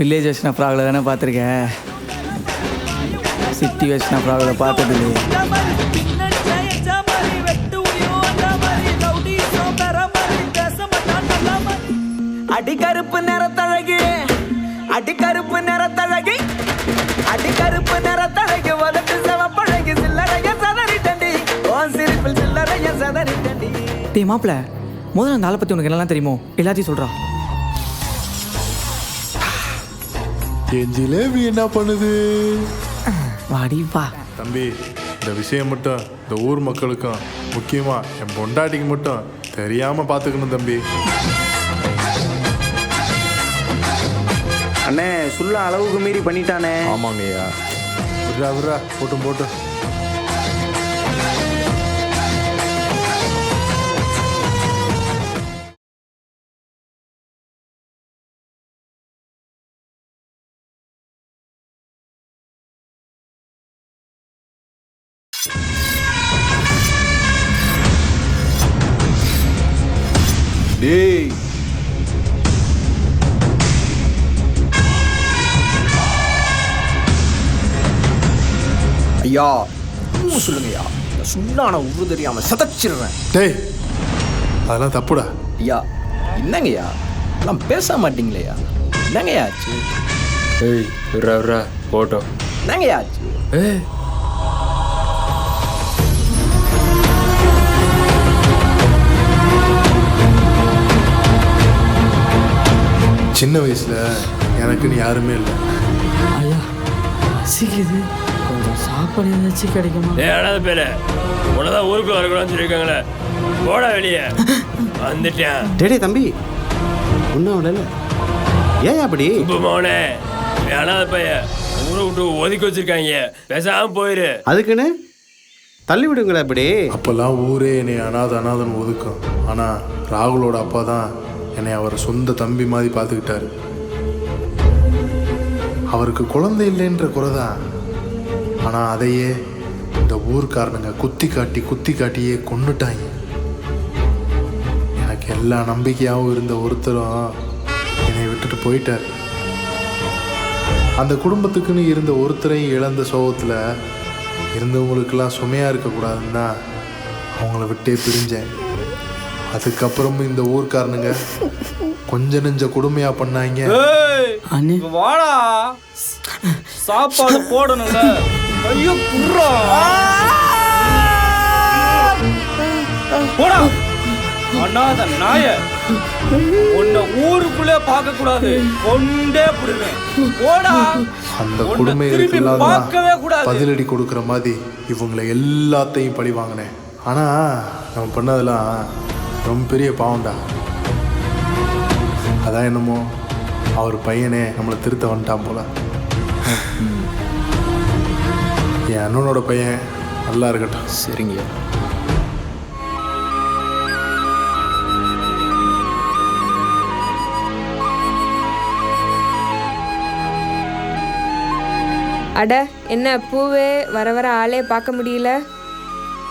Village version fragile தானே பார்த்துருக்கேன், city version fragile பார்த்தது இல்லையே. அடிக்கருப்பு நிறத்தழகி, அடிக்கருப்பு நிறத்தழகி, அடிக்கருப்பு நிறத்தழகி, வதட்டு செவப்பழகி, சில்லறைய சதறி தண்டி, ஓ சிரிப்பில் சில்லறைய சதறி தண்டி. டேய் மாப்பிள்ள, முதல்ல அந்த ஆளை பற்றி உனக்கு என்னெல்லாம் தெரியுமோ எல்லாத்தையும் சொல்கிறா. என் ஜிலேபி என்ன பண்ணுது? வாடிப்பா தம்பி, இந்த விஷயம் மட்டும் இந்த ஊர் மக்களுக்கும் முக்கியமாக என் பொண்டாட்டிக்கு மட்டும் தெரியாமல் பார்த்துக்கணும் தம்பி. அண்ணே சுள்ள அளவுக்கு மீறி பண்ணிட்டானே. ஆமாங்கய்யா. விட்றா விட்றா, போட்டும் போட்டும். டேய் ஐயா சொல்லுங்கய்யா, சுண்ணான உரு தெரியாம சதச்சிடுறேன். டேய், அதெல்லாம் தப்புடா. ஐயா என்னங்கய்யா எல்லாம் பேச மாட்டீங்களேயா? என்னங்கய்யா ஆச்சு? ஏய் விட்றா போட்டோம். என்னங்கய்யா ஆச்சு? சின்ன வயசில் எனக்குன்னு யாருமே இல்லை. ஐயா பசிக்குது, கொஞ்சம் சாப்பாடு ஏதாச்சும் கிடைக்குமா? அனாத பேரு உனதான் ஊருக்குள்ள வரக்கூடாதுன்னு சொல்லியிருக்காங்களே, போடா வெளியே. வந்துட்டேன். டேடே தம்பி ஒன்றும் இல்லை, ஏன் அப்படி? இப்போ மோனே அனாத பையன் ஊரை விட்டு ஒதுக்கி வச்சிருக்காங்க, பேசாம போயிரு. அதுக்குன்னு தள்ளி விடுங்களா இப்படி? அப்போல்லாம் ஊரே என்னை அனாதன்னு ஒதுக்கும். ஆனால் ராகுலோட அப்பா தான் என்னை அவர் சொந்த தம்பி மாதிரி பார்த்துக்கிட்டாரு. அவருக்கு குழந்தை இல்லைன்ற குறை தான், ஆனால் அதையே இந்த ஊர்க்காரனுங்க குத்தி காட்டியே கொன்னுட்டாங்க. எனக்கு எல்லா நம்பிக்கையாகவும் இருந்த ஒருத்தரும் என்னை விட்டுட்டு போயிட்டார். அந்த குடும்பத்துக்குன்னு இருந்த ஒருத்தரையும் இழந்த சோகத்தில் இருந்தவங்களுக்கெல்லாம் சுமையாக இருக்கக்கூடாதுன்னு தான் அவங்கள விட்டே பிரிஞ்சேன். அதுக்கப்புறமும் இந்த ஊர்க்காரனுங்க கொஞ்ச நெஞ்ச கொடுமையா பண்ணாங்க. அண்ணே வாடா, சாப்பாடு போடணும்ல. ஐயோ புர்ரா, போடா அண்ணாத நாய, உன்னை ஊருக்குள்ளே பார்க்க கூடாது, கொண்டே புடுவேன். போடா. அந்த கொடுமைகளுக்கு பதிலடி கொடுக்குற மாதிரி இவங்களை எல்லாத்தையும் பழி வாங்கினேன். ஆனா நம்ம பண்ணதெல்லாம் ரொம்ப பெரிய பாவம்டா. அதான் என்னமோ அவர் பையனே நம்மளை திருத்த வந்துட்டான் போல. என் அண்ணனோட பையன் நல்லா இருக்கட்டும். சரிங்கய்யா. அட என்ன பூவே, வர வர ஆளே பார்க்க முடியல.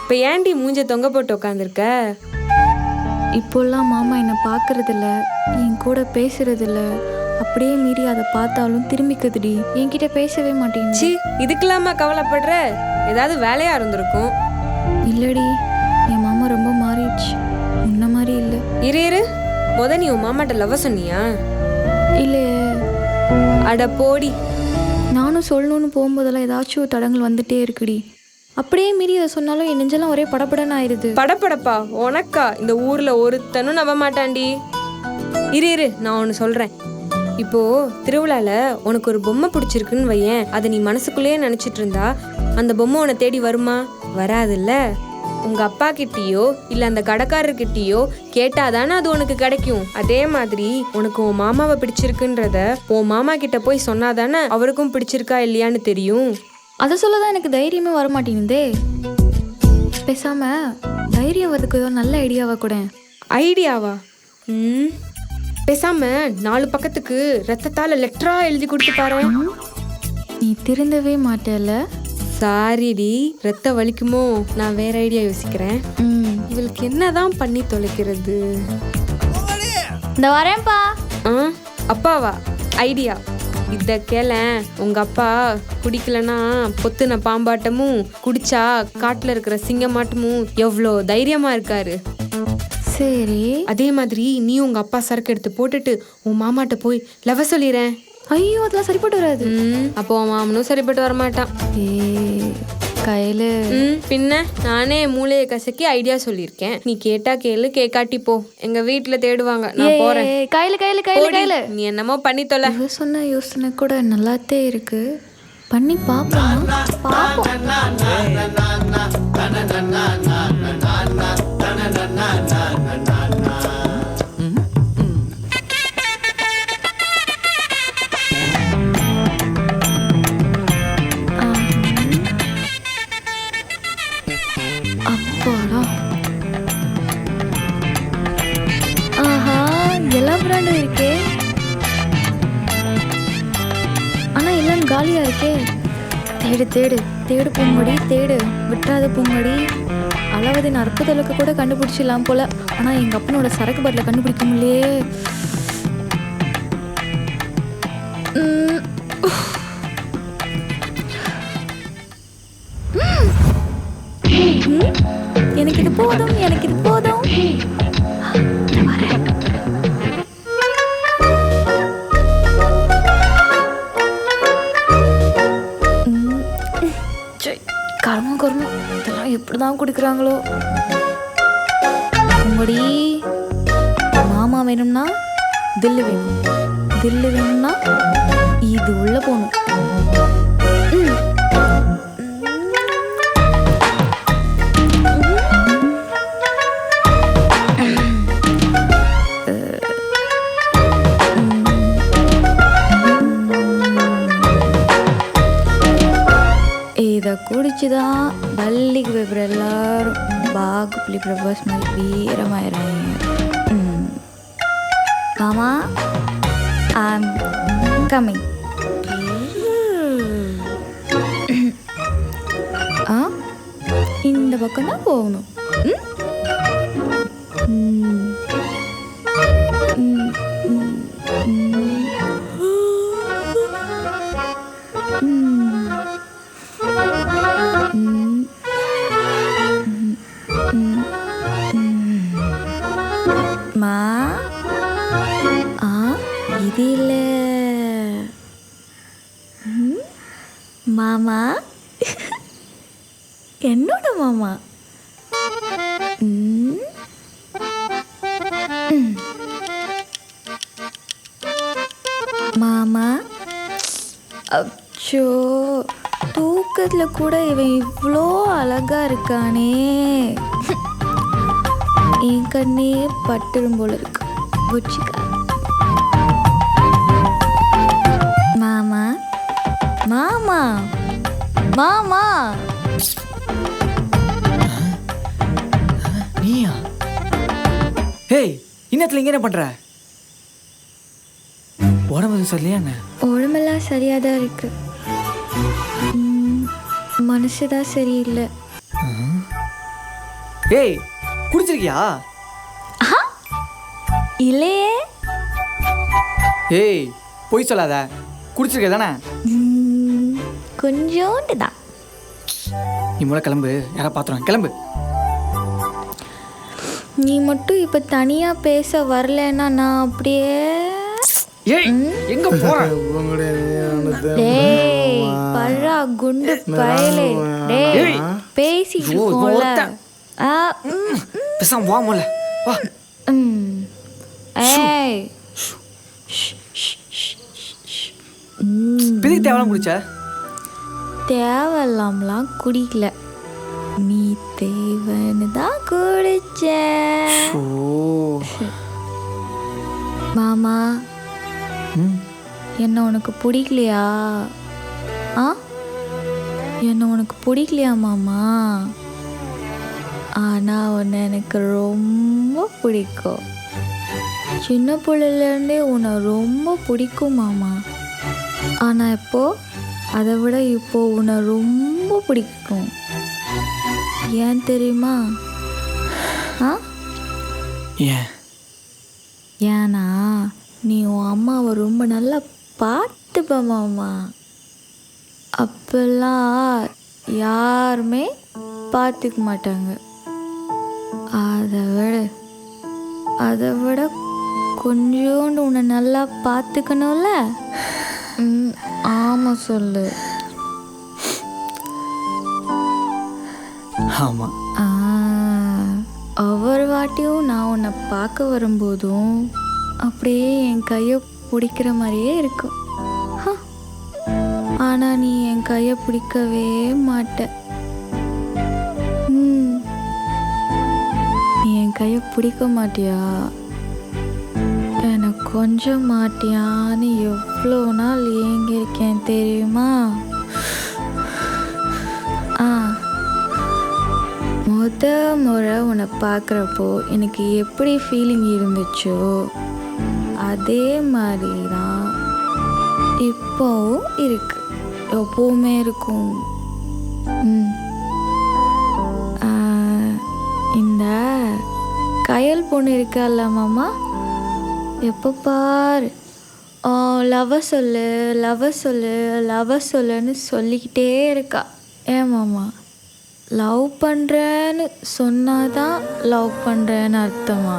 இப்போ ஏன்டி மூஞ்ச தொங்க போட்டு உட்காந்துருக்க? இப்போல்லாம் மாமா என்னை பார்க்கறதில்ல, என் கூட பேசுறதில்ல. அப்படியே மீறி அதை பார்த்தாலும் திரும்பிக்குதுடி, என்கிட்ட பேசவே மாட்டேங்குது. சி, இதுக்கெல்லாமா கவலைப்படுற? ஏதாவது வேலையா இருந்திருக்கும். இல்லடி, என் மாமா ரொம்ப மாறிடுச்சு, முன்ன மாதிரி இல்லை. இரு நீ உன் மாமாட்ட லவ் சொன்னியா? இல்லையே. அட போடி. நானும் சொல்லணும்னு போகும்போதெல்லாம் ஏதாச்சும் தடங்கள் வந்துட்டே இருக்குடி. அப்படியே மீறி அதை சொன்னாலும் என் நெஞ்செல்லாம் ஒரே படப்படன்னு ஆயிடுது. படப்படப்பா உனக்கா? இந்த ஊர்ல ஒருத்தனும் நம்ப மாட்டான்டி. இரு நான் ஒன்று சொல்றேன். இப்போ திருவிழால உனக்கு ஒரு பொம்மை பிடிச்சிருக்குன்னு வையேன், அதை நீ மனசுக்குள்ளேயே நினைச்சிட்டு இருந்தா அந்த பொம்மை உன்னை தேடி வருமா? வராதுல்ல. உங்க அப்பா கிட்டேயோ இல்ல அந்த கடைக்காரர்கிட்டயோ கேட்டாதானே அது உனக்கு கிடைக்கும். அதே மாதிரி உனக்கு உன் மாமாவை பிடிச்சிருக்குன்றத உன் மாமா கிட்ட போய் சொன்னாதானே அவருக்கும் பிடிச்சிருக்கா இல்லையான்னு தெரியும். அதை சொல்லதான் எனக்கு தைரியமே வரமாட்டேங்குதே. பேசாம தைரியம் வரதுக்கு ஏதோ நல்ல ஐடியாவா கூட. ஐடியாவா? பேசாம 4 பக்கத்துக்கு ரத்தத்தால லெட்டரா எழுதி கொடுத்து பாரு. நீ திருந்தவே மாட்டல. சாரிடி, ரத்த வலிக்குமோ? நான் வேற ஐடியா யோசிக்கிறேன். இவளுக்கு என்னதான் பண்ணி தொலைக்கிறது? இந்த வரேன்ப்பா. அப்பாவா? ஐடியா இத கேளேன், உங்க அப்பா குடிக்கலன்னா பொத்துன பாம்பாட்டமும் குடிச்சா காட்டுல இருக்கிற சிங்கமாட்டமும் எவ்வளோ தைரியமா இருக்காரு. சரி. அதே மாதிரி நீ உங்க அப்பா சரக்கு எடுத்து போட்டுட்டு உன் மாமாட்ட போய் லவ சொல்லிடுறேன். ஐயோ அதெல்லாம் சரிப்பட்டு வராது. அப்போ உன் மாமனும் சரிப்பட்டு வரமாட்டான். கையில பின்ன நானே மூளையை கசக்கி ஐடியா சொல்லியிருக்கேன். நீ கேட்டா கேளு, கேட்காட்டி போ. எங்க வீட்டுல தேடுவாங்க, நான் போறேன். கையில கையில கையில கையில நீ என்னமோ பண்ணி தொலை. சொன்ன யோசனை கூட நல்லாத்தே இருக்கு, பண்ணி பாப்போம். அப்பாடா, ஆஹா எல்லா பிராண்டும் இருக்கே, ஆனா எல்லாம் காலியா இருக்கே. தேடு தேடு தேடு பூங்கொடி தேடு, விட்டுறாத பூங்கொடி. அளவதின் அற்புதலுக்கு கூட கண்டுபிடிச்சிடலாம் போல, ஆனா எங்க அப்பனோட சரக்கு பாட்டில கண்டுபிடிக்க முடியலையே. எனக்கு இது போதும், எனக்கு இது போதும். கர்மம் கர்மம், இதெல்லாம் எப்படிதான் குடிக்கிறாங்களோ. உங்கடி மாமா வேணும்னா தில்லு வேணும், தில்லு வேணும்னா இது உள்ள போகணும். இதை குடிச்சுதான் பள்ளிக்கு போய்ப்புற எல்லாரும் பாகுபலி பிரபாஸ் மாதிரி வீரமாயிடுறாங்க. மாமா ஐம் கம்மிங். இந்த பக்கம் தான் போகணும். மா இது இல்லை மாமா, என்னோட மாமா. மாமா அச்சோ, தூக்கத்துல கூட இவன் இவ்வளோ அழகா இருக்கானே. என் கண்ணே பட்டுரும் போல இருக்கு. வச்சுக்கா மாமா, மாமா, மாமா. நீயா? ஹேய், இன்னத்துல இங்க என்ன பண்ற? உடம்பு சரியில்லையா என்ன? உடம்பெல்லாம் சரியாக தான் இருக்கு, மனசுதான் சரியில்லை. ஏய், குடிச்சிருக்கியா? இல்லையே. ஏய், பொய் சொல்லாத. குடிச்சிருக்க தானே? கொஞ்சோண்டு தான். நீ முறை கிளம்பு, யாரா பாத்துறான். கிளம்பு. நீ மட்டும் இப்ப தனியா பேச வரலன்னா நான் அப்படியே. ஏய், எங்க போற? டேய் பர்ரா குண்டு பயலே. டேய் பேசிட்டு இருக்கோம்ல. பேசாம வா மொல்ல. வா. ஏய். பெரிய தேவலாம் குடிச்ச? தேவலாம்லாம் குடிக்கல, நீ தேவன்னு தான் குடிச்ச. மாமா, என்ன உனக்கு பிடிக்கலையா? என்ன உனக்கு பிடிக்கலையா மாமா? ஆனால் உன்னை எனக்கு ரொம்ப பிடிக்கும். சின்ன பிள்ளைலேருந்தே உன்னை ரொம்ப பிடிக்கும் மாமா. ஆனால் இப்போது அதை விட இப்போது உன்னை ரொம்ப பிடிக்கும். ஏன் தெரியுமா? ஏன்னா நீ உன் அம்மாவை ரொம்ப நல்லா பார்த்துப்பேன் மாமா. அப்பெல்லாம் யாருமே பார்த்துக்க மாட்டாங்க. அதை விட கொஞ்சோண்டு உன்னை நல்லா பார்த்துக்கணும்ல. ஆமாம் சொல்லு. ஆமாம். ஒவ்வொரு வாட்டியும் நான் உன்னை பார்க்க வரும்போதும் அப்படியே என் கையை பிடிக்கிற மாதிரியே இருக்கும். ஆனால் நீ என் கையை பிடிக்கவே மாட்ட. நீ என் கையை பிடிக்க மாட்டியா? எனக்கு கொஞ்சம் மாட்டியான்னு எவ்வளோ நாள் ஏங்கியிருக்கேன் தெரியுமா? முறை உன்னை பார்க்குறப்போ எனக்கு எப்படி ஃபீலிங் இருந்துச்சோ அதே மாதிரி தான் இப்போவும் இருக்கு, எப்போவுமே இருக்கும். இந்த கயல் பொண்ணு இருக்கால மாமா, எப்போ பார் லவ் சொல்லு லவ் சொல்லு லவ் சொல்லுன்னு சொல்லிக்கிட்டே இருக்கா. ஏன் மாமா, லவ் பண்ணுறேன்னு சொன்னாதான் லவ் பண்ணுறேன்னு அர்த்தமா?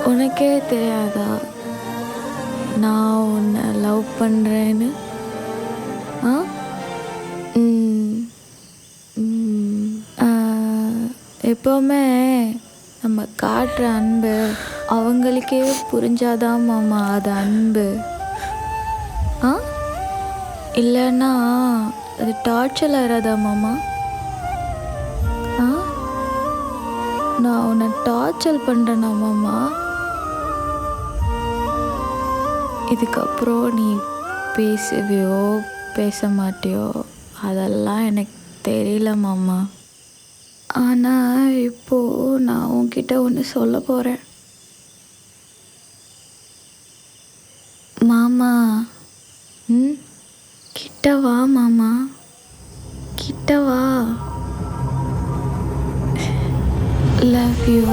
உனக்கே தெரியாதா நான் உன்னை லவ் பண்ணுறேன்னு? எப்போவுமே நம்ம காட்டுற அன்பு அவங்களுக்கே புரிஞ்சாதான் மாமா அது அன்பு. இல்லைன்னா அது டார்ச்சர் ஆகிறாதா மாமா? நான் உன்னை டார்ச்சர் பண்ணுறேனா மாமா? இதுக்கப்புறம் நீ பேசுவியோ பேச மாட்டியோ அதெல்லாம் எனக்கு தெரியல மாமா. ஆனால் இப்போது நான் உன்கிட்ட ஒன்று சொல்ல போகிறேன் மாமா. கிட்ட வா மாமா, கிட்ட வா. Love you.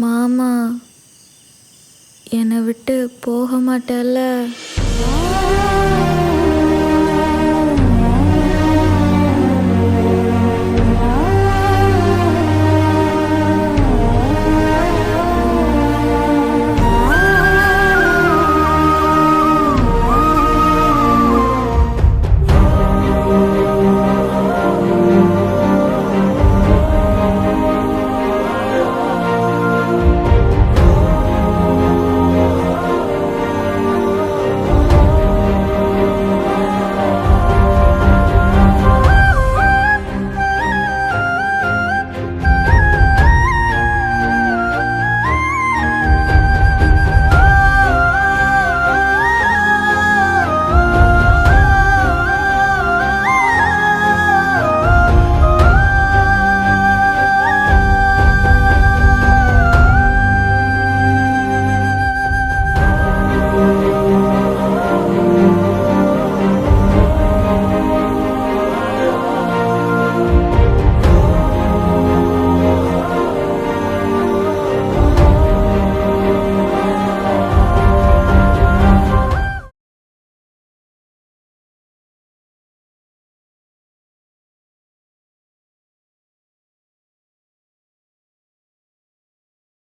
மாமா, என்னை விட்டு போக மாட்டேல்ல?